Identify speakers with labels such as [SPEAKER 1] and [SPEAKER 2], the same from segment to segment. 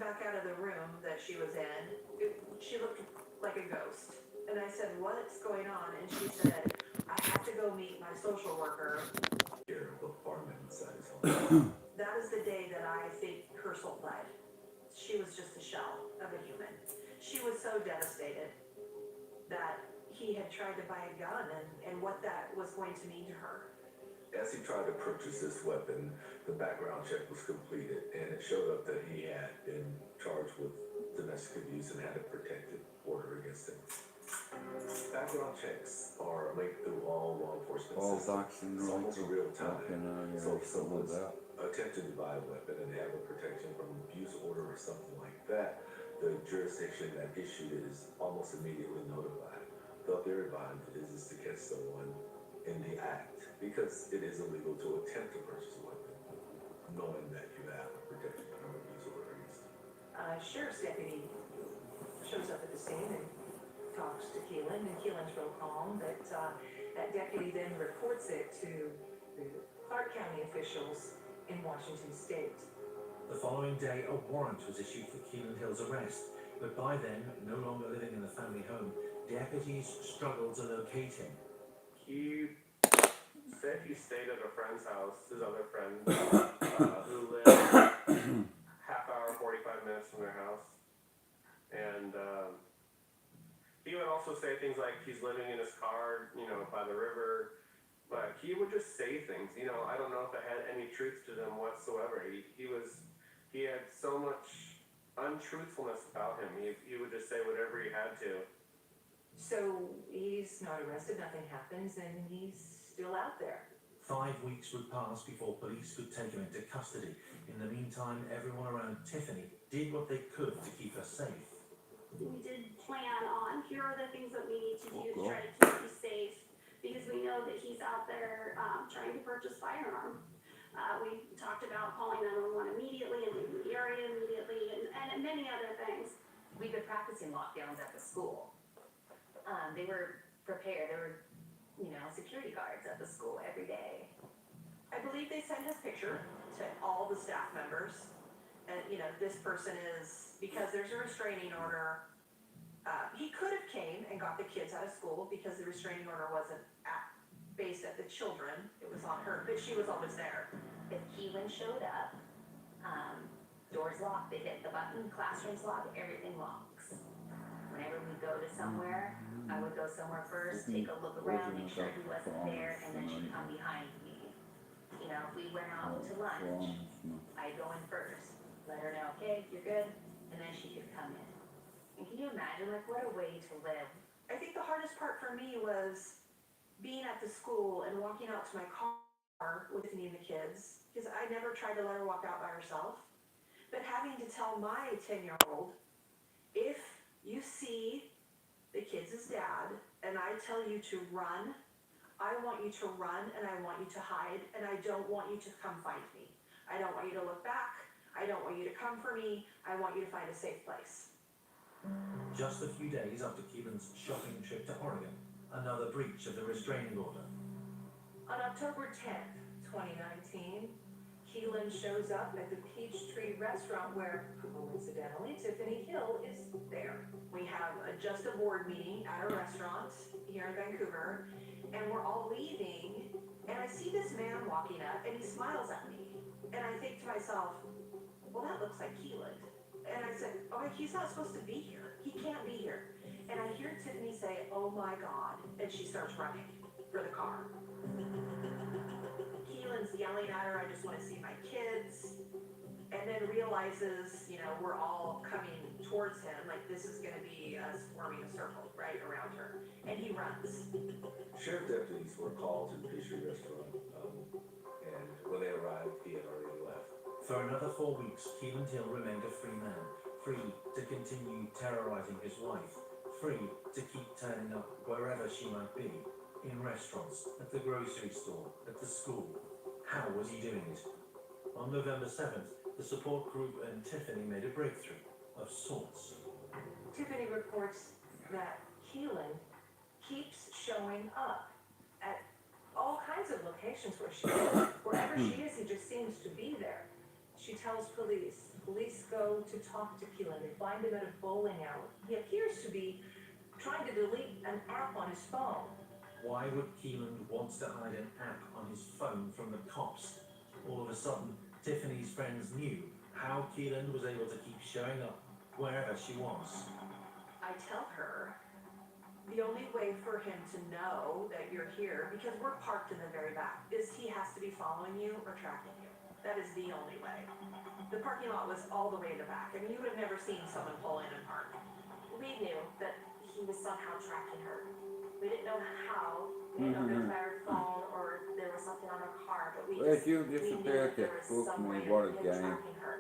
[SPEAKER 1] back out of the room that she was in, she looked like a ghost. And I said, what's going on? And she said, I have to go meet my social worker. That is the day that I think her soul died. She was just a shell of a human. She was so devastated that he had tried to buy a gun and what that was going to mean to her.
[SPEAKER 2] As he tried to purchase this weapon, the background check was completed, and it showed up that he had been charged with domestic abuse and had a protective order against him. Background checks are linked through all law enforcement systems. It's almost real time. So if someone's attempted to buy a weapon and have a protection from abuse order or something like that, the jurisdiction that issued it is almost immediately notified. The theory behind it is to catch someone in the act, because it is illegal to attempt to purchase a weapon, knowing that you have a protection from abuse order against you.
[SPEAKER 1] Sheriff's deputy shows up at the scene and talks to Keelan, and Keelan's real calm, but that deputy then reports it to the Clark County officials in Washington State.
[SPEAKER 3] The following day, a warrant was issued for Keelan Hill's arrest, but by then, no longer living in the family home, deputies struggled to locate him.
[SPEAKER 4] He said he stayed at a friend's house, his other friend, who lived half hour, 45 minutes from their house. And he would also say things like he's living in his car, by the river. But he would just say things, I don't know if it had any truth to them whatsoever. He had so much untruthfulness about him. He would just say whatever he had to.
[SPEAKER 1] So he's not arrested, nothing happens, and he's still out there.
[SPEAKER 3] 5 weeks would pass before police could take him into custody. In the meantime, everyone around Tiffany did what they could to keep her safe.
[SPEAKER 5] We did plan on, here are the things that we need to do to try to keep you safe, because we know that he's out there trying to purchase firearm. We talked about calling 911 immediately and leaving the area immediately, and many other things.
[SPEAKER 6] We've been practicing lockdowns at the school. They were prepared. There were, security guards at the school every day.
[SPEAKER 1] I believe they sent his picture to all the staff members. And, this person is, because there's a restraining order, he could have came and got the kids out of school because the restraining order wasn't based at the children. It was on her, but she was always there.
[SPEAKER 6] If Keelan showed up, doors locked, they hit the button, classrooms locked, everything locks. Whenever we go to somewhere, I would go somewhere first, take a look around, make sure he wasn't there, and then she'd come behind me. If we went out to lunch, I'd go in first, let her know, okay, you're good, and then she could come in. And can you imagine, what a way to live?
[SPEAKER 1] I think the hardest part for me was being at the school and walking out to my car with me and the kids, because I never tried to let her walk out by herself. But having to tell my 10-year-old, if you see the kids' dad, and I tell you to run, I want you to run, and I want you to hide, and I don't want you to come find me. I don't want you to look back. I don't want you to come for me. I want you to find a safe place.
[SPEAKER 3] Just a few days after Keelan's shopping trip to Oregon, another breach of the restraining order.
[SPEAKER 1] On October 10th, 2019, Keelan shows up at the Peachtree restaurant where, coincidentally, Tiffany Hill is there. We have just a board meeting at a restaurant here in Vancouver, and we're all leaving, and I see this man walking up, and he smiles at me. And I think to myself, well, that looks like Keelan. And I said, oh, he's not supposed to be here. He can't be here. And I hear Tiffany say, oh my God, and she starts running for the car. Keelan's yelling at her, I just want to see my kids. And then realizes, we're all coming towards him, like this is going to be us forming a circle right around her. And he runs.
[SPEAKER 2] Sheriff deputies were called to the Peachtree restaurant, and when they arrived, he had already left.
[SPEAKER 3] For another 4 weeks, Keelan Hill remained a free man, free to continue terrorizing his wife, free to keep turning up wherever she might be, in restaurants, at the grocery store, at the school. How was he doing it? On November 7th, the support group and Tiffany made a breakthrough of sorts.
[SPEAKER 1] Tiffany reports that Keelan keeps showing up at all kinds of locations where she is. Wherever she is, he just seems to be there. She tells police. Police go to talk to Keelan. They find him at a bowling alley. He appears to be trying to delete an app on his phone.
[SPEAKER 3] Why would Keelan want to hide an app on his phone from the cops? All of a sudden, Tiffany's friends knew how Keelan was able to keep showing up wherever she was.
[SPEAKER 1] I tell her the only way for him to know that you're here, because we're parked in the very back, is he has to be following you or tracking you. That is the only way. The parking lot was all the way in the back. I mean, you would have never seen someone pull in and park.
[SPEAKER 7] We knew that he was somehow tracking her. We didn't know how. We didn't know if it was by her phone or there was something on her car, but we
[SPEAKER 8] Where'd
[SPEAKER 7] just
[SPEAKER 8] you
[SPEAKER 7] we knew
[SPEAKER 8] disappear
[SPEAKER 7] that
[SPEAKER 8] to?
[SPEAKER 7] there was
[SPEAKER 8] Fuck
[SPEAKER 7] some
[SPEAKER 8] me,
[SPEAKER 7] way
[SPEAKER 8] what
[SPEAKER 7] of
[SPEAKER 8] a
[SPEAKER 7] him
[SPEAKER 8] game.
[SPEAKER 7] tracking her.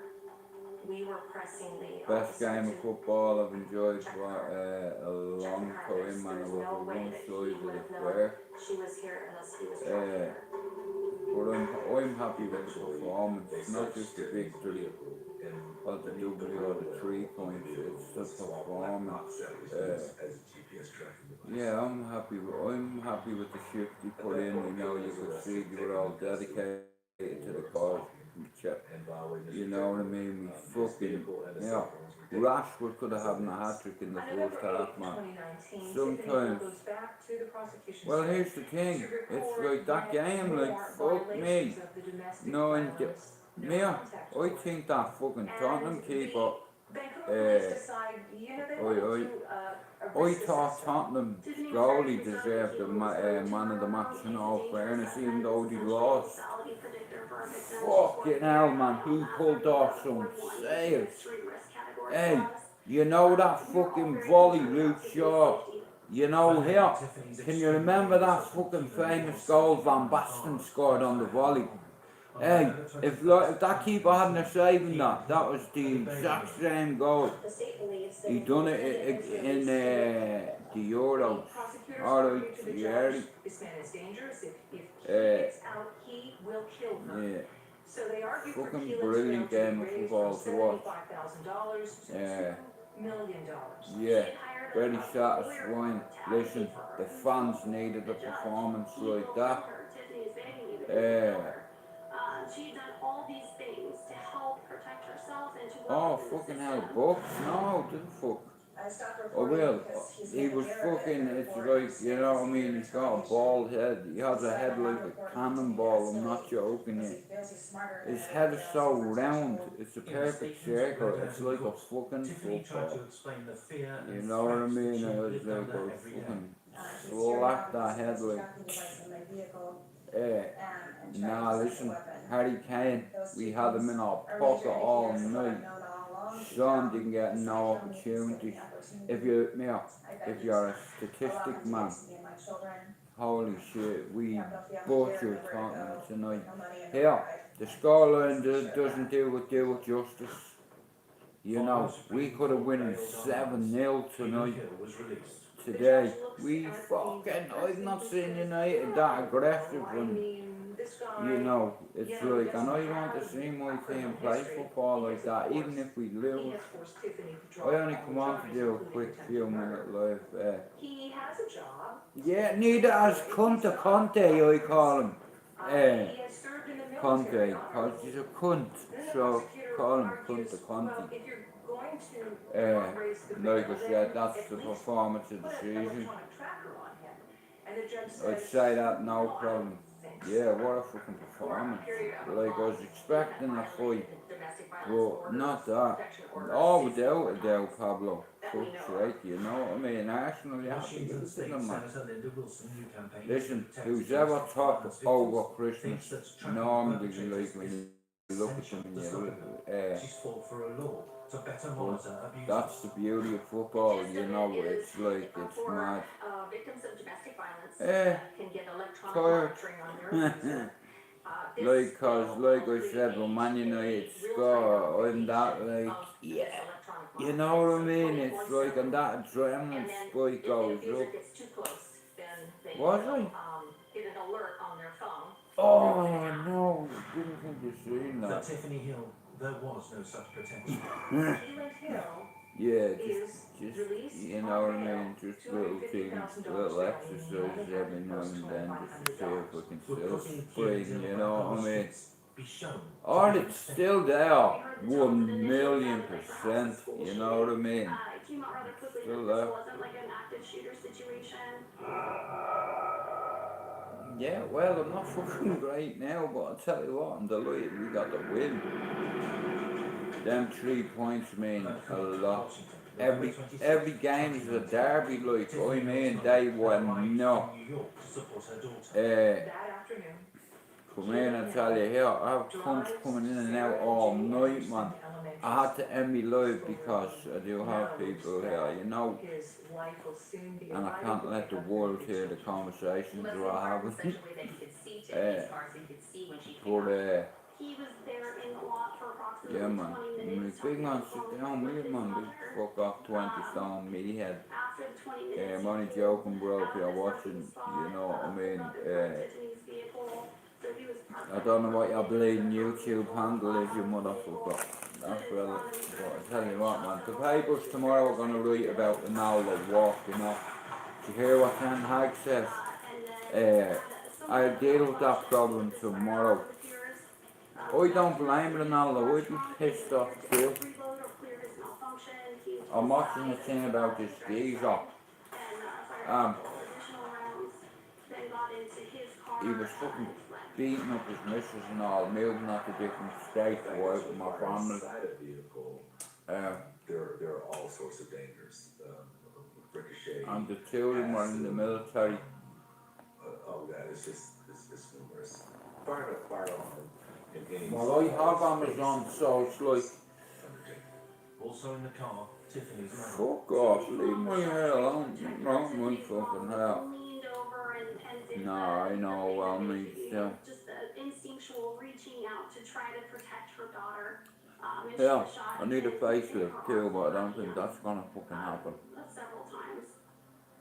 [SPEAKER 7] We were pressing the
[SPEAKER 8] Best
[SPEAKER 7] officer
[SPEAKER 8] game of
[SPEAKER 7] to
[SPEAKER 8] football I've enjoyed for a long time, and I was a one side of the square.
[SPEAKER 7] she was here unless he was
[SPEAKER 8] Uh,
[SPEAKER 7] tracking her.
[SPEAKER 8] But I'm happy with the
[SPEAKER 2] Eventually,
[SPEAKER 8] performance,
[SPEAKER 2] they
[SPEAKER 8] not
[SPEAKER 2] searched
[SPEAKER 8] just the
[SPEAKER 2] Tiffany's
[SPEAKER 8] victory
[SPEAKER 2] vehicle and
[SPEAKER 8] or the W or the 3 points, it's the performance.
[SPEAKER 2] as a GPS tracking device.
[SPEAKER 8] Yeah, I'm happy with the shift you put in, you know, you could see you were all dedicated to the cause.
[SPEAKER 2] And violated
[SPEAKER 8] You know what I mean? We
[SPEAKER 2] his
[SPEAKER 8] fucking,
[SPEAKER 2] vehicle and the
[SPEAKER 8] yeah.
[SPEAKER 2] cell phones were taken.
[SPEAKER 8] Rashford could have had a hat-trick in the
[SPEAKER 1] On
[SPEAKER 8] first
[SPEAKER 1] November
[SPEAKER 8] half,
[SPEAKER 1] 8th,
[SPEAKER 8] man.
[SPEAKER 1] 2019,
[SPEAKER 8] Sometimes-
[SPEAKER 1] Tiffany Hill goes back to the prosecution's
[SPEAKER 8] Well,
[SPEAKER 1] side
[SPEAKER 8] here's the thing,
[SPEAKER 1] to
[SPEAKER 8] it's
[SPEAKER 1] record
[SPEAKER 8] like that
[SPEAKER 1] yet
[SPEAKER 8] game,
[SPEAKER 1] more
[SPEAKER 8] like, fuck me.
[SPEAKER 1] violations of the domestic
[SPEAKER 8] Knowing
[SPEAKER 1] violence, no
[SPEAKER 8] Me,
[SPEAKER 1] contact
[SPEAKER 8] I
[SPEAKER 1] order.
[SPEAKER 8] think that fucking Tottenham
[SPEAKER 1] And
[SPEAKER 8] keeper,
[SPEAKER 1] Vancouver police
[SPEAKER 8] uh,
[SPEAKER 1] decide, you know, they
[SPEAKER 8] oi,
[SPEAKER 1] want to
[SPEAKER 8] oi.
[SPEAKER 1] do a
[SPEAKER 8] I
[SPEAKER 1] risk
[SPEAKER 8] thought
[SPEAKER 1] assessment.
[SPEAKER 8] Tottenham goalie deserved the man of the match in all fairness, even though they lost. Fucking hell, man, he pulled off some saves. Hey, you know that fucking volley, Luke Shaw? You know here, can you remember that fucking famous goal Van Basten scored on the volley? Hey, if that keeper hadn't have saved that, that was the exact same goal.
[SPEAKER 7] The state believes that
[SPEAKER 8] He done it in the Euros.
[SPEAKER 1] Prosecutors
[SPEAKER 8] Alright,
[SPEAKER 1] argue to the
[SPEAKER 8] yeah.
[SPEAKER 1] judge, this man is dangerous, if he
[SPEAKER 8] Uh,
[SPEAKER 1] gets out, he will kill her.
[SPEAKER 8] Yeah,
[SPEAKER 1] So they argue for
[SPEAKER 8] fucking
[SPEAKER 1] Keelan's
[SPEAKER 8] brilliant
[SPEAKER 1] bail to
[SPEAKER 8] game
[SPEAKER 1] be
[SPEAKER 8] of
[SPEAKER 1] raised
[SPEAKER 8] football
[SPEAKER 1] from
[SPEAKER 8] to watch.
[SPEAKER 1] $75,000 to
[SPEAKER 8] Yeah.
[SPEAKER 1] $2 million.
[SPEAKER 8] yeah, very satisfying. Listen, the fans needed a performance like that.
[SPEAKER 5] She had done all these things to help protect herself and to work
[SPEAKER 8] Oh,
[SPEAKER 5] within the
[SPEAKER 8] fucking hell,
[SPEAKER 5] system.
[SPEAKER 8] Bucks? No, didn't fuck. Oh, well, he was fucking, it's like, you know what I mean, he's got a bald head. He has a head like a cannonball, I'm not joking you. His head is so round, it's a perfect circle, it's like a fucking
[SPEAKER 3] Tiffany tried
[SPEAKER 8] football.
[SPEAKER 3] to explain the fear and
[SPEAKER 8] You know what I
[SPEAKER 3] threats that
[SPEAKER 8] mean?
[SPEAKER 3] she
[SPEAKER 8] It was
[SPEAKER 3] lived
[SPEAKER 8] like
[SPEAKER 3] under
[SPEAKER 8] a
[SPEAKER 3] every day.
[SPEAKER 8] fucking slap that head like, nah, listen, Harry Kane, we had him in our pocket all night. Son didn't get no opportunity. If you're a statistic man, holy shit, we butchered Tottenham tonight. Here, the scoreline doesn't do it justice. You know, we could have won 7-0 tonight.
[SPEAKER 3] Hill was released.
[SPEAKER 8] Today, we fucking, I've not seen United that aggressive and, you know, it's like, and I want to see my team play football like that, even if we lose. I only come on to do a quick few minute live.
[SPEAKER 1] He has a job.
[SPEAKER 8] Yeah, neither has Conte, I call him.
[SPEAKER 1] He has served in the military.
[SPEAKER 8] Conte, cause he's a cunt,
[SPEAKER 1] Then the
[SPEAKER 8] so
[SPEAKER 1] prosecutor
[SPEAKER 8] call him
[SPEAKER 1] argues,
[SPEAKER 8] Conte.
[SPEAKER 1] well, if you're going to not raise the
[SPEAKER 8] Like
[SPEAKER 1] bail,
[SPEAKER 8] I
[SPEAKER 1] then
[SPEAKER 8] said, that's
[SPEAKER 1] at
[SPEAKER 8] the
[SPEAKER 1] least
[SPEAKER 8] performance of the
[SPEAKER 1] put an
[SPEAKER 8] season.
[SPEAKER 1] electronic tracker on him. And the judge
[SPEAKER 8] I'd
[SPEAKER 1] says,
[SPEAKER 8] say that no
[SPEAKER 1] "No, I
[SPEAKER 8] problem.
[SPEAKER 1] don't think so."
[SPEAKER 8] Yeah, what a fucking performance. Like I was expecting a fight, but not that. Oh, without a doubt, Pablo. Fuck's sake, you know what I mean? Arsenal, you have to
[SPEAKER 3] Washington
[SPEAKER 8] give it to
[SPEAKER 3] State
[SPEAKER 8] them, man.
[SPEAKER 3] Senator Linda Wilson, new campaign
[SPEAKER 8] Listen,
[SPEAKER 3] to protect
[SPEAKER 8] who's ever
[SPEAKER 3] domestic
[SPEAKER 8] top
[SPEAKER 3] violence
[SPEAKER 8] over
[SPEAKER 3] victims,
[SPEAKER 8] Christmas,
[SPEAKER 3] thinks that tracking
[SPEAKER 8] normally
[SPEAKER 3] perpetrators
[SPEAKER 8] like when
[SPEAKER 3] is
[SPEAKER 8] you look at
[SPEAKER 3] essential
[SPEAKER 8] them
[SPEAKER 3] to
[SPEAKER 8] and
[SPEAKER 3] stopping them. She's fought for a law to better monitor abuse.
[SPEAKER 8] that's the beauty of football, you know, it's like, it's mad.
[SPEAKER 7] Victims of domestic violence
[SPEAKER 8] Eh,
[SPEAKER 7] can get electronic
[SPEAKER 8] tired.
[SPEAKER 7] monitoring on their this
[SPEAKER 8] Like, cause
[SPEAKER 7] bill
[SPEAKER 8] like
[SPEAKER 7] will
[SPEAKER 8] I said, when Man
[SPEAKER 7] create
[SPEAKER 8] United
[SPEAKER 7] a
[SPEAKER 8] score,
[SPEAKER 7] real-time
[SPEAKER 8] I'm that
[SPEAKER 7] application
[SPEAKER 8] like,
[SPEAKER 7] of
[SPEAKER 8] yeah.
[SPEAKER 7] this electronic
[SPEAKER 8] You know what I
[SPEAKER 7] monitoring.
[SPEAKER 8] mean?
[SPEAKER 7] So
[SPEAKER 8] It's like, and that adrenaline
[SPEAKER 7] and then
[SPEAKER 8] spike
[SPEAKER 7] if
[SPEAKER 8] goes
[SPEAKER 7] the abuser
[SPEAKER 8] up.
[SPEAKER 7] gets too close, then they
[SPEAKER 8] Was
[SPEAKER 7] will,
[SPEAKER 8] I?
[SPEAKER 7] get an alert on their phone.
[SPEAKER 8] Oh no, didn't think you seen
[SPEAKER 3] For
[SPEAKER 8] that.
[SPEAKER 3] Tiffany Hill, there was no such protection.
[SPEAKER 1] Keelan Hill
[SPEAKER 8] Yeah,
[SPEAKER 1] is
[SPEAKER 8] just,
[SPEAKER 1] released
[SPEAKER 8] you know
[SPEAKER 1] on
[SPEAKER 8] what I
[SPEAKER 1] bail,
[SPEAKER 8] mean? Just little things,
[SPEAKER 1] $250,000
[SPEAKER 8] little
[SPEAKER 1] bail,
[SPEAKER 8] exercises every now and then just to see if we can
[SPEAKER 3] We're
[SPEAKER 8] still
[SPEAKER 3] putting
[SPEAKER 8] spring, you know what I mean?
[SPEAKER 3] be shown.
[SPEAKER 8] Or it's still there, 1,000,000%, you know what I mean?
[SPEAKER 5] It came out rather quickly
[SPEAKER 8] Still
[SPEAKER 5] that
[SPEAKER 8] there.
[SPEAKER 5] this wasn't like an active shooter situation.
[SPEAKER 8] Yeah, well, I'm not fucking great now, but I'll tell you what, I'm delighted we got the win. Them 3 points mean a lot. Every game is a derby, like, I mean, they were not.
[SPEAKER 3] New York to support her daughter.
[SPEAKER 1] That afternoon,
[SPEAKER 8] Come in and tell you here, I have punch coming in and out all night, man. I had to end me live because I do have people here, you know,
[SPEAKER 1] his wife will soon be
[SPEAKER 8] and I can't let the world hear the conversations
[SPEAKER 6] He must
[SPEAKER 8] we're
[SPEAKER 6] have parked in
[SPEAKER 8] having.
[SPEAKER 6] such a way that he could see Tiffany's car, so he could see when she came
[SPEAKER 8] But,
[SPEAKER 6] out.
[SPEAKER 5] He was there in the lot for approximately
[SPEAKER 8] yeah, man.
[SPEAKER 5] 20
[SPEAKER 8] I'm
[SPEAKER 5] minutes.
[SPEAKER 8] like, big man,
[SPEAKER 5] talking on the
[SPEAKER 8] sit
[SPEAKER 5] phone
[SPEAKER 8] down, will
[SPEAKER 5] with
[SPEAKER 8] you,
[SPEAKER 5] his
[SPEAKER 8] man? Big
[SPEAKER 5] mother.
[SPEAKER 8] fuck off 20 stone meathead.
[SPEAKER 5] After the 20 minutes,
[SPEAKER 8] Yeah, I'm
[SPEAKER 5] he
[SPEAKER 8] only
[SPEAKER 5] pulled
[SPEAKER 8] joking, bro, if
[SPEAKER 5] out
[SPEAKER 8] you're
[SPEAKER 5] of his
[SPEAKER 8] watching,
[SPEAKER 5] parking spot,
[SPEAKER 8] you know what I mean.
[SPEAKER 5] pulled up in front of Tiffany's vehicle, so he was parked
[SPEAKER 8] I don't know what your bleeding YouTube handle is, you motherfucker. That's well, but I tell you what, man, the papers tomorrow are going to write about the Nowler walk, you know. Did you hear what Ten Hag says? I'll deal with that problem tomorrow. I don't blame Ronaldo, I'd be pissed off too. I'm watching the thing about this geezer. He was fucking beating up his missus and all, moving out to different states away from my family.
[SPEAKER 2] Inside a vehicle, there are all sorts of dangers. Ricochet.
[SPEAKER 8] And the two of them were in the military.
[SPEAKER 2] Oh God, it's numerous. Firing a firearm in any.
[SPEAKER 8] Well, I have Amazon, so it's like,
[SPEAKER 3] Also in the car, Tiffany's mum.
[SPEAKER 8] fuck off, leave my hair alone. What's wrong with my fucking hair? No, I know, well, me still.
[SPEAKER 5] Just the instinctual reaching out to try to protect her daughter. And she
[SPEAKER 8] Yeah,
[SPEAKER 5] was shot
[SPEAKER 8] I need a
[SPEAKER 5] in
[SPEAKER 8] facelift
[SPEAKER 5] her
[SPEAKER 8] too,
[SPEAKER 5] arm,
[SPEAKER 8] but I don't think that's gonna fucking happen.
[SPEAKER 5] several times.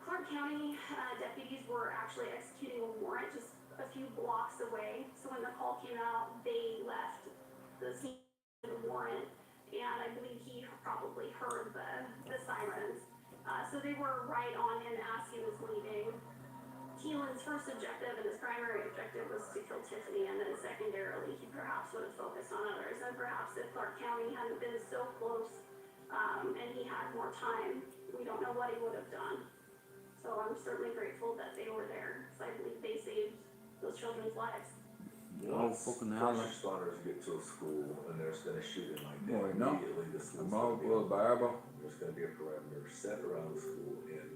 [SPEAKER 5] Clark County deputies were actually executing a warrant just a few blocks away. So when the call came out, they left the scene of the warrant, and I believe he probably heard the sirens. So they were right on him as he was leaving. Keelan's first objective and his primary objective was to kill Tiffany, and then secondarily, he perhaps would have focused on others. And perhaps if Clark County hadn't been so close and he had more time, we don't know what he would have done. So I'm certainly grateful that they were there, because I believe they saved those children's lives.
[SPEAKER 8] Oh, fucking hell.
[SPEAKER 2] First responders get to a school and there's been a shooting like that.
[SPEAKER 8] Well, I know.
[SPEAKER 2] Immediately the school's
[SPEAKER 8] I'm
[SPEAKER 2] gonna
[SPEAKER 8] all
[SPEAKER 2] be
[SPEAKER 8] Will
[SPEAKER 2] open.
[SPEAKER 8] Barber.
[SPEAKER 2] There's gonna be a perimeter set around the school and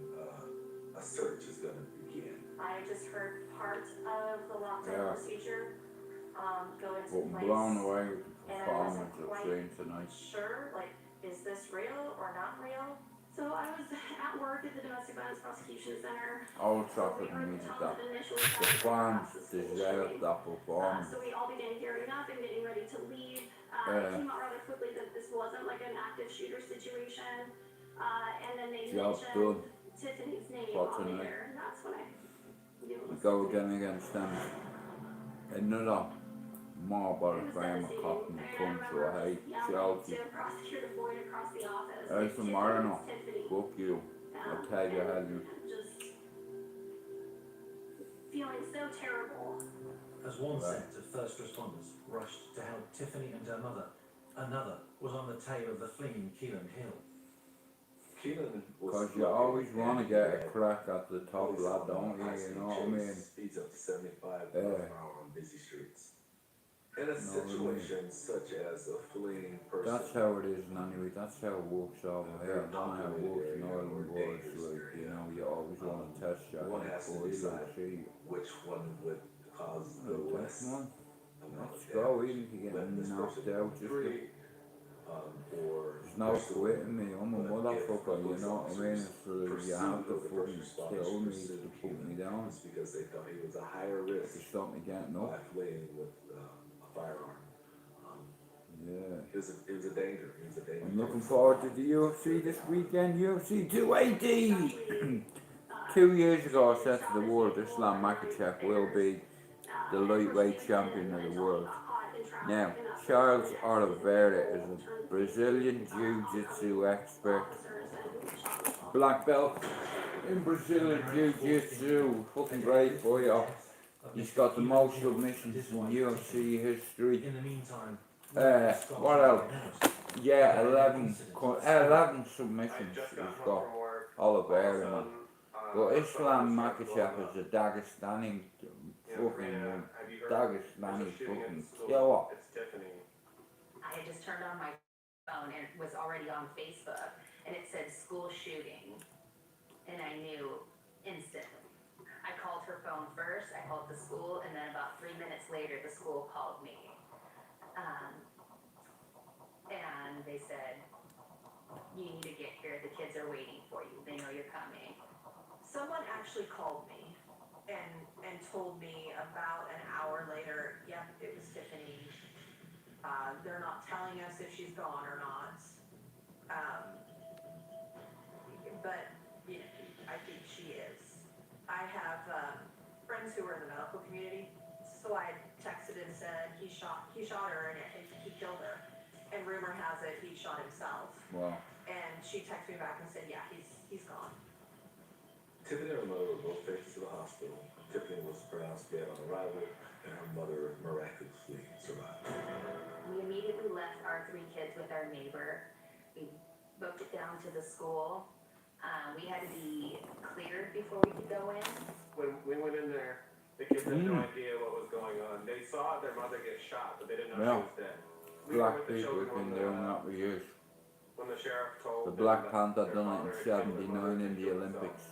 [SPEAKER 2] a search is gonna begin.
[SPEAKER 7] I just heard part of the lockdown
[SPEAKER 8] Yeah.
[SPEAKER 7] procedure, go into
[SPEAKER 8] But I'm
[SPEAKER 7] place.
[SPEAKER 8] blown away with the
[SPEAKER 7] And I wasn't
[SPEAKER 8] performance I've
[SPEAKER 7] quite
[SPEAKER 8] seen tonight.
[SPEAKER 7] sure, like, is this real or not real?
[SPEAKER 5] So I was at work at the Domestic Violence Prosecution Center.
[SPEAKER 8] Old
[SPEAKER 5] We
[SPEAKER 8] Trafford
[SPEAKER 5] were in the
[SPEAKER 8] needed
[SPEAKER 5] tunnel
[SPEAKER 8] that.
[SPEAKER 5] that initially
[SPEAKER 8] The
[SPEAKER 5] started
[SPEAKER 8] fans
[SPEAKER 5] across the school
[SPEAKER 8] deserved
[SPEAKER 5] shooting.
[SPEAKER 8] that performance.
[SPEAKER 5] So we all began gearing up and getting ready to leave.
[SPEAKER 8] Yeah.
[SPEAKER 5] It came out rather quickly that this wasn't like an active shooter situation. And then they
[SPEAKER 8] Job
[SPEAKER 5] mentioned
[SPEAKER 8] done.
[SPEAKER 5] Tiffany's name
[SPEAKER 8] For
[SPEAKER 5] on
[SPEAKER 8] tonight.
[SPEAKER 5] there, and that's when I knew it
[SPEAKER 8] We
[SPEAKER 5] was
[SPEAKER 8] go
[SPEAKER 5] Tiffany.
[SPEAKER 8] again against them. Another more by the frame of cop in the country. I hate Chelsea.
[SPEAKER 5] To Prosecutor Boyd across the office.
[SPEAKER 8] There's the Marino.
[SPEAKER 5] Tiffany.
[SPEAKER 8] Fuck you. I'll tell you how you.
[SPEAKER 5] Just feeling so terrible.
[SPEAKER 3] As one set of first responders rushed to help Tiffany and her mother, another was on the tail of the fleeing Keelan Hill.
[SPEAKER 2] Keelan was.
[SPEAKER 8] Because you always want to get a crack at the top lad, don't you? You know what I mean?
[SPEAKER 2] Speeds up to 75
[SPEAKER 8] Yeah.
[SPEAKER 2] miles per hour on busy streets. In a situation such as a fleeing person.
[SPEAKER 8] That's how it is, and anyway, that's how it works over here. I don't know how it works in Ireland, but it's like, you know, you always want to test shot
[SPEAKER 2] One
[SPEAKER 8] it
[SPEAKER 2] has to
[SPEAKER 8] before you
[SPEAKER 2] decide
[SPEAKER 8] see.
[SPEAKER 2] which one would cause the
[SPEAKER 8] Well,
[SPEAKER 2] less
[SPEAKER 8] that's one.
[SPEAKER 2] amount
[SPEAKER 8] Let's
[SPEAKER 2] of
[SPEAKER 8] go,
[SPEAKER 2] damage.
[SPEAKER 8] even if you get
[SPEAKER 2] Let this
[SPEAKER 8] knocked
[SPEAKER 2] person
[SPEAKER 8] out,
[SPEAKER 2] go
[SPEAKER 8] just
[SPEAKER 2] free, or
[SPEAKER 8] there's no quitting me. I'm a motherfucker, you know what I mean? It's like, you have to fucking kill me to put me down.
[SPEAKER 2] It's because they thought he was a higher
[SPEAKER 8] To
[SPEAKER 2] risk
[SPEAKER 8] stop me getting
[SPEAKER 2] by
[SPEAKER 8] up.
[SPEAKER 2] fleeing with a firearm.
[SPEAKER 8] Yeah.
[SPEAKER 2] It was a danger. It was a danger.
[SPEAKER 8] I'm looking forward to the UFC this weekend, UFC 280! 2 years ago I said to the world, Islam Makhachev will be the lightweight champion of the world. Now, Charles Oliveira is a Brazilian Jiu-Jitsu expert. Black belt in Brazilian Jiu-Jitsu. Fucking great fighter.
[SPEAKER 3] of
[SPEAKER 8] He's
[SPEAKER 3] Mr.
[SPEAKER 8] got the
[SPEAKER 3] Keelan
[SPEAKER 8] most
[SPEAKER 3] Hill and
[SPEAKER 8] submissions
[SPEAKER 3] his
[SPEAKER 8] in
[SPEAKER 3] wife,
[SPEAKER 8] UFC
[SPEAKER 3] Tiffany.
[SPEAKER 8] history.
[SPEAKER 3] In the meantime,
[SPEAKER 8] What else? Yeah,
[SPEAKER 3] Yeah,
[SPEAKER 8] 11
[SPEAKER 4] I
[SPEAKER 8] submissions
[SPEAKER 4] just
[SPEAKER 8] he's
[SPEAKER 4] got home
[SPEAKER 8] got.
[SPEAKER 4] from work.
[SPEAKER 8] Oliveira, man.
[SPEAKER 4] All of a sudden,
[SPEAKER 8] But
[SPEAKER 4] my
[SPEAKER 8] Islam
[SPEAKER 4] phone started
[SPEAKER 8] Makhachev
[SPEAKER 4] blowing
[SPEAKER 8] is a Dagestani fucking
[SPEAKER 4] Have you heard?
[SPEAKER 8] Dagestani
[SPEAKER 4] There's a shooting at
[SPEAKER 8] fucking
[SPEAKER 4] the school.
[SPEAKER 8] killer.
[SPEAKER 4] It's Tiffany.
[SPEAKER 6] I had just turned on my phone and it was already on Facebook and it said school shooting. And I knew instantly. I called her phone first, I called the school, and then about 3 minutes later, the school called me. And they said, you need to get here, the kids are waiting for you, they know you're coming.
[SPEAKER 1] Someone actually called me and told me about an hour later, yep, it was Tiffany. They're not telling us if she's gone or not. But, you know, I think she is. I have, friends who are in the medical community, so I texted and said, he shot her and he killed her. And rumor has it, he shot himself.
[SPEAKER 8] Wow.
[SPEAKER 1] And she texted me back and said, yeah, he's gone.
[SPEAKER 2] Tiffany and her mother were both taken to the hospital. Tiffany was pronounced dead on arrival, and her mother miraculously survived.
[SPEAKER 6] We immediately left our 3 kids with our neighbor. We booked it down to the school. We had to be cleared before we could go in.
[SPEAKER 4] When we went in there, the kids had no idea what was going on. They saw their mother get shot, but they didn't know she was dead. We were
[SPEAKER 8] Black
[SPEAKER 4] with the
[SPEAKER 8] people
[SPEAKER 4] children
[SPEAKER 8] have been
[SPEAKER 4] when
[SPEAKER 8] doing that for years.
[SPEAKER 4] when the sheriff told
[SPEAKER 8] The
[SPEAKER 4] them
[SPEAKER 8] Black
[SPEAKER 4] that
[SPEAKER 8] Panther
[SPEAKER 4] their
[SPEAKER 8] done
[SPEAKER 4] father
[SPEAKER 8] it
[SPEAKER 4] had
[SPEAKER 8] in
[SPEAKER 4] killed their mother
[SPEAKER 8] 79 in
[SPEAKER 4] and
[SPEAKER 8] the
[SPEAKER 4] killed himself.
[SPEAKER 8] Olympics.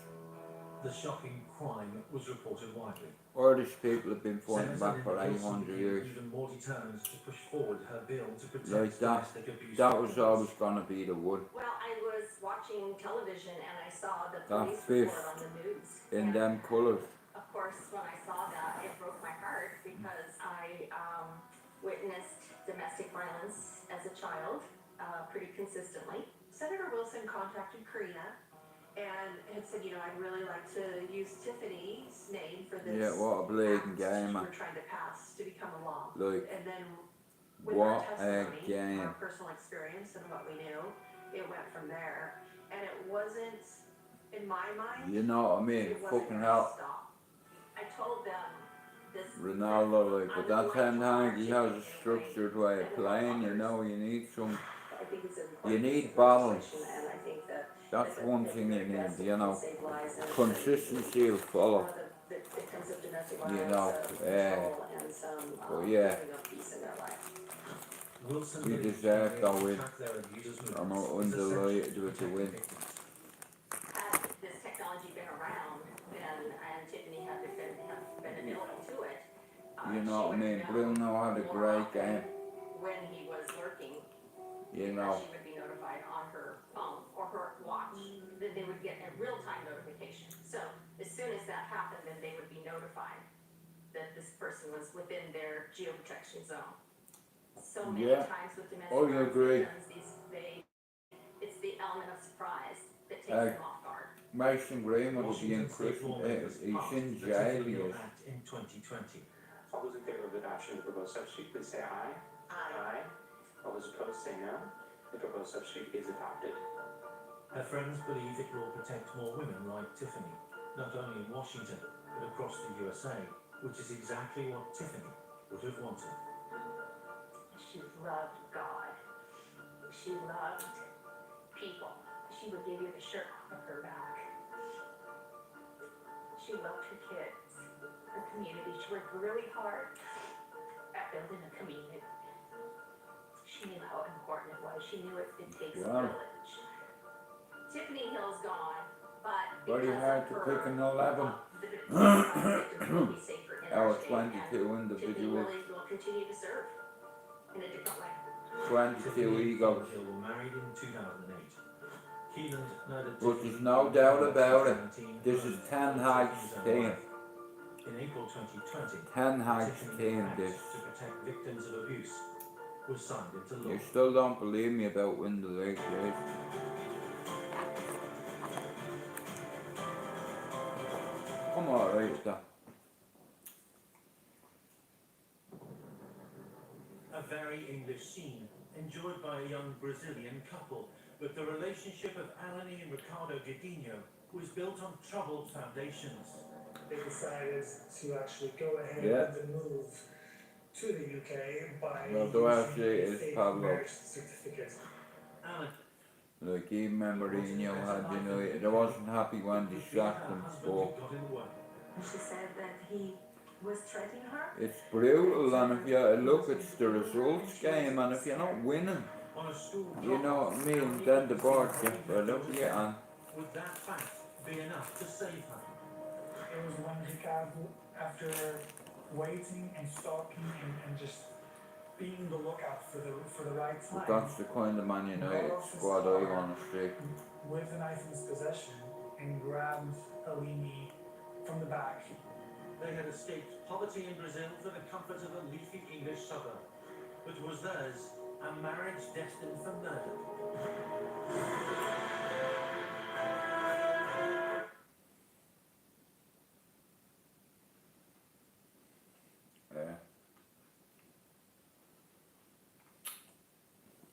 [SPEAKER 3] The shocking crime was reported widely.
[SPEAKER 8] Irish people have been fighting
[SPEAKER 3] Senator
[SPEAKER 8] back for
[SPEAKER 3] Linda Johnson
[SPEAKER 8] 800
[SPEAKER 3] became
[SPEAKER 8] years.
[SPEAKER 3] even more determined to push forward her bill to protect
[SPEAKER 8] Like that,
[SPEAKER 3] domestic abuse
[SPEAKER 8] that was
[SPEAKER 3] victims.
[SPEAKER 8] always gonna be the one.
[SPEAKER 6] Well, I was watching television and I saw the
[SPEAKER 8] That
[SPEAKER 6] police
[SPEAKER 8] fist
[SPEAKER 6] report on the news.
[SPEAKER 8] in
[SPEAKER 6] And
[SPEAKER 8] them colours.
[SPEAKER 6] of course, when I saw that, it broke my heart because I witnessed domestic violence as a child pretty consistently.
[SPEAKER 1] Senator Wilson contacted Karina and had said, you know, I'd really like to use Tiffany's name for this.
[SPEAKER 8] Yeah, what a bleeding
[SPEAKER 1] act
[SPEAKER 8] game, man.
[SPEAKER 1] we're trying to pass to become a law.
[SPEAKER 8] Like,
[SPEAKER 1] And then with our
[SPEAKER 8] what a
[SPEAKER 1] testimony,
[SPEAKER 8] game.
[SPEAKER 1] our personal experience and what we knew, it went from there. And it wasn't, in my mind,
[SPEAKER 8] You know what I mean?
[SPEAKER 1] it wasn't
[SPEAKER 8] Fucking
[SPEAKER 1] gonna
[SPEAKER 8] hell.
[SPEAKER 1] stop.
[SPEAKER 6] I told them this.
[SPEAKER 8] Ronaldo, like, but that's how he has a structured way of playing, you know, you need some,
[SPEAKER 1] I think it's
[SPEAKER 8] you
[SPEAKER 1] important
[SPEAKER 8] need
[SPEAKER 1] for
[SPEAKER 8] balance.
[SPEAKER 1] legislation, and I think that
[SPEAKER 8] That's one thing you need, you know.
[SPEAKER 1] save lives and
[SPEAKER 8] Consistency will follow.
[SPEAKER 1] the victims of domestic
[SPEAKER 8] You
[SPEAKER 1] violence,
[SPEAKER 8] know,
[SPEAKER 1] control and some,
[SPEAKER 8] but yeah.
[SPEAKER 1] living of peace in their life.
[SPEAKER 3] Wilson
[SPEAKER 8] We
[SPEAKER 3] believes
[SPEAKER 8] deserve
[SPEAKER 3] being
[SPEAKER 8] that
[SPEAKER 3] able to
[SPEAKER 8] win.
[SPEAKER 3] track their abusers'
[SPEAKER 8] I'm
[SPEAKER 3] movements is
[SPEAKER 8] undelighted
[SPEAKER 3] essential
[SPEAKER 8] with
[SPEAKER 3] to
[SPEAKER 8] the win.
[SPEAKER 3] protect victims.
[SPEAKER 6] Had this technology been around, then, and Tiffany had been amenable to it.
[SPEAKER 8] You know what I mean? Bruno had a great game,
[SPEAKER 6] When he was lurking,
[SPEAKER 8] you know.
[SPEAKER 6] she would be notified on her phone or her watch, then they would get a real-time notification. So as soon as that happened, then they would be notified that this person was within their geoprotection zone. So many
[SPEAKER 8] Yeah.
[SPEAKER 6] times with domestic
[SPEAKER 8] Oh, you
[SPEAKER 6] violence
[SPEAKER 8] agree.
[SPEAKER 6] victims, it's the element of surprise that takes
[SPEAKER 8] Hey.
[SPEAKER 6] them off guard.
[SPEAKER 8] Mason Greenwood will be in
[SPEAKER 3] Washington State
[SPEAKER 8] prison,
[SPEAKER 3] lawmakers
[SPEAKER 8] he's
[SPEAKER 3] passed
[SPEAKER 8] in
[SPEAKER 3] the
[SPEAKER 8] jail,
[SPEAKER 3] Tiffany
[SPEAKER 8] he
[SPEAKER 3] Hill
[SPEAKER 8] is.
[SPEAKER 3] Act in 2020.
[SPEAKER 9] All those in favor of adoption of the proposed substitute, please say aye. Aye. All those opposed, say no. The proposed substitute is adopted.
[SPEAKER 3] Her friends believe it will protect more women like Tiffany, not only in Washington, but across the USA, which is exactly what Tiffany would have wanted.
[SPEAKER 6] She loved God. She loved people. She would give you the shirt off of her back. She loved her kids, her community. She worked really hard at building a community. She knew how important it was. She knew it takes a
[SPEAKER 8] Yeah.
[SPEAKER 6] village. Tiffany Hill's gone, but
[SPEAKER 8] Very
[SPEAKER 6] because
[SPEAKER 8] hard
[SPEAKER 6] of
[SPEAKER 8] to
[SPEAKER 6] her,
[SPEAKER 8] pick an 11.
[SPEAKER 6] the victims will be safer in
[SPEAKER 8] Our
[SPEAKER 6] our state, and
[SPEAKER 8] 22
[SPEAKER 6] Tiffany
[SPEAKER 8] individuals,
[SPEAKER 6] really will continue to serve in a different way.
[SPEAKER 8] 22 egos.
[SPEAKER 3] Hill were married in 2008. Keelan murdered
[SPEAKER 8] But
[SPEAKER 3] Tiffany
[SPEAKER 8] there's no
[SPEAKER 3] in
[SPEAKER 8] doubt about it.
[SPEAKER 3] 2017,
[SPEAKER 8] This is
[SPEAKER 3] and
[SPEAKER 8] Ten
[SPEAKER 3] also
[SPEAKER 8] Hag's
[SPEAKER 3] his own
[SPEAKER 8] team.
[SPEAKER 3] wife. In April 2020,
[SPEAKER 8] Ten Hag's
[SPEAKER 3] Tiffany
[SPEAKER 8] team,
[SPEAKER 3] Act
[SPEAKER 8] this.
[SPEAKER 3] to protect victims of abuse was signed into law.
[SPEAKER 8] You still don't believe me about winning the league, please. I'm alright with that.
[SPEAKER 3] A very English scene, enjoyed by a young Brazilian couple, but the relationship of Alani and Ricardo Godinho was built on troubled foundations.
[SPEAKER 10] they decided to actually go ahead
[SPEAKER 8] Yeah.
[SPEAKER 10] with the move to the UK by
[SPEAKER 8] Well, the
[SPEAKER 10] using
[SPEAKER 8] actually
[SPEAKER 10] a
[SPEAKER 8] is
[SPEAKER 10] fake
[SPEAKER 8] Pablo.
[SPEAKER 10] marriage certificate.
[SPEAKER 3] Alan,
[SPEAKER 8] Like, even Mourinho had United. I wasn't happy when they sacked him, but
[SPEAKER 3] got in the way.
[SPEAKER 1] She said that he was threatening her.
[SPEAKER 8] it's brutal, and if you look, it's the results game, and if you're not winning,
[SPEAKER 3] On a school
[SPEAKER 8] you know what I mean, then the board gets fed up with you, and
[SPEAKER 3] would that fact be enough to save her?
[SPEAKER 10] It was when Ricardo, after waiting and stalking and just being the lookout for the right
[SPEAKER 8] but
[SPEAKER 10] time,
[SPEAKER 8] that's the kind of Man United squad I want to see.
[SPEAKER 10] with the knife in his possession, and grabbed Alini from the back.
[SPEAKER 3] They had escaped poverty in Brazil for the comfort of a leafy English suburb, but was theirs a marriage destined for murder?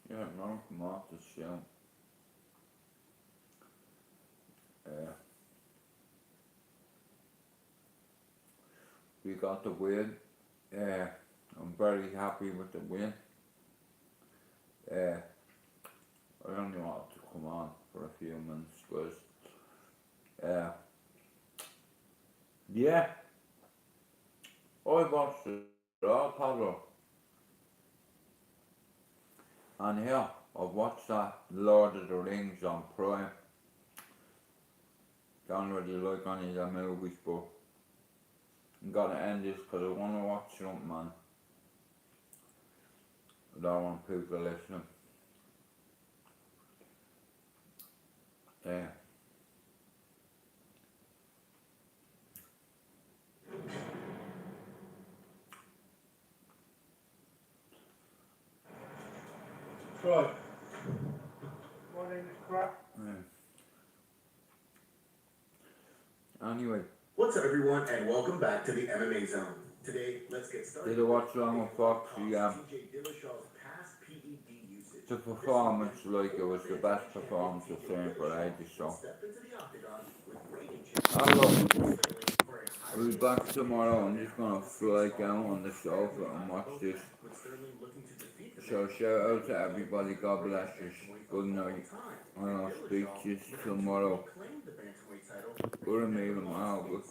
[SPEAKER 8] Yeah, no, come off the show. We got the win. I'm very happy with the win. I only wanted to come on for a few minutes because, yeah, I watched it all, Pablo. And here, I've watched that Lord of the Rings on Prime. Don't really like any of the movies, but I'm gonna end this because I want to watch something, man. I don't want people listening. Yeah.
[SPEAKER 10] Right. Morning, crap.
[SPEAKER 8] Anyway,
[SPEAKER 11] What's up, everyone, and welcome back to the MMA Zone. Today, let's get started.
[SPEAKER 8] did I watch along with Fox? Yeah.
[SPEAKER 11] TJ Dillashaw's past PED usage.
[SPEAKER 8] The performance, like, it was the best performance I've seen for ages, so.
[SPEAKER 11] Stepped into the octagon with reigning
[SPEAKER 8] Hello. I'll be back tomorrow. I'm just gonna fly down on the sofa and watch this. So shout out to everybody. God bless you. Good night. And I'll speak to you tomorrow. Good meal tomorrow.